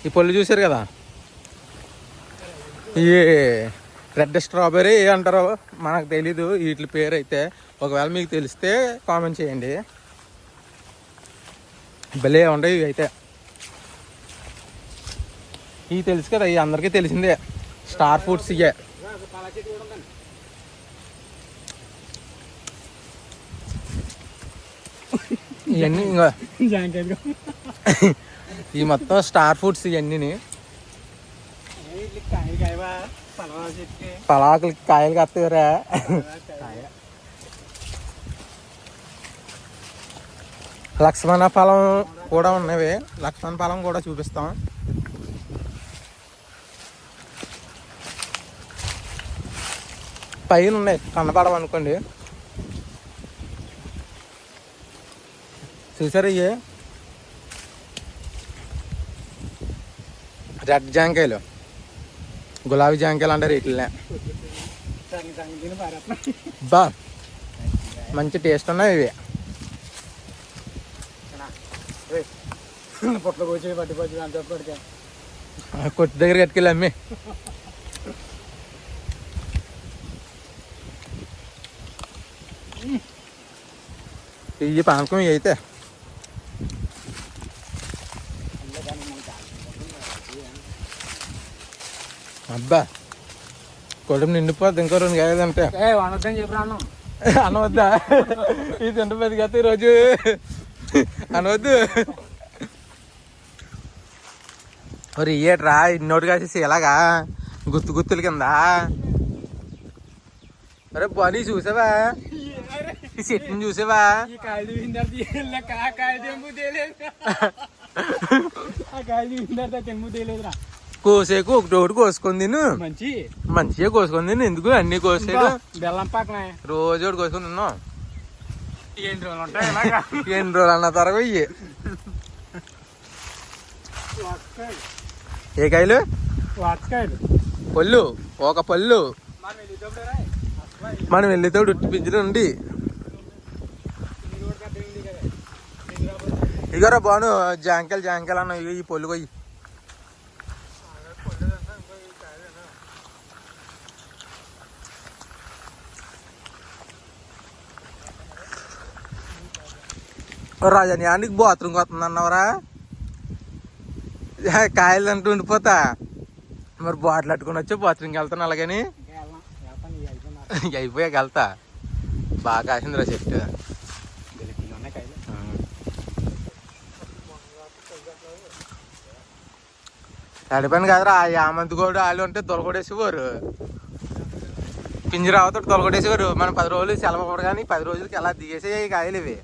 ఈ పళ్ళు చూసారు కదా, ఈ రెడ్ స్ట్రాబెర్రీ అంటారో మనకు తెలీదు వీటి పేరు అయితే. ఒకవేళ మీకు తెలిస్తే కామెంట్ చేయండి. భలే ఉంటాయి ఇవి అయితే. ఇవి తెలుసు కదా, ఇవి అందరికీ తెలిసిందే, స్టార్ ఫ్రూట్స్ ఇవే. ఇవన్నీ ఇంకా ఈ మొత్తం స్టార్ ఫ్రూట్స్ ఇవన్నీ. పలాకులకి కాయలు కత్తరా. లక్ష్మణ ఫలం కూడా ఉన్నవి, లక్ష్మణ ఫలం కూడా చూపిస్తాం. పైన ఉన్నాయి, కనపడమనుకోండి. చూసారు ఇవి రెడ్ జాంకాయలు, గులాబీ జాంకాయలు అంటారు వీటినే. బా మంచి టేస్ట్ ఉన్నాయి ఇవి. కొట్టు దగ్గర కట్టుకెళ్ళి అమ్మి. ఇవి పానకం ఇవి అయితే. అబ్బా కొడుకు నిండిపోద్ది ఇంకో 2 కాయలు అంటే. అనవద్దా, ఇది తింటపోద్ది కదా ఈరోజు, అనవద్దు. మరి ఇయ్యట్రా ఇన్నోటి కాసేసి ఎలాగా గుత్తుల కింద. అరే బాడీ చూసావా, ఈ చెట్టుని చూసావా? కోసేకు ఒకటి కోసుకొని తిను, మంచిగా కోసుకొని తిను. ఎందుకు అన్ని కోసేడు, బెల్లం పాకనే రోజు ఒకటి కోసుకొని తిన్నాం. ఎన్ని రోజులు అన్న తరగ ఇయ్యి. ఏ కాయలు? పళ్ళు, ఒక పళ్ళు. మనం వెళ్ళేటప్పుడు ఉట్టి పింజలు ఉండి. ఇగరా బాను జాంకాయలు అన్న ఈ పళ్ళు కొయ్యి. రాజా న్యానికి బాత్రూమ్కి వస్తుంది అన్నవరా, కాయలు అంటూ ఉండిపోతా. మరి బాటిల్ అట్టుకుని వచ్చి బాత్రూమ్కి వెళ్తాను. అలాగని అయిపోయాక వెళ్తా. బాగా కాసిందిరా చెట్టు. తడిపోయాను కదరా, ఆ యామంతి కూడా వాళ్ళు ఉంటే తొలగొడేసేవారు, పింజరావుతో తొలగొడేసేవారు. మనం 10 రోజులు సెలవు కానీ 10 రోజులకి ఎలా దిగేసే కాయలు ఇవి.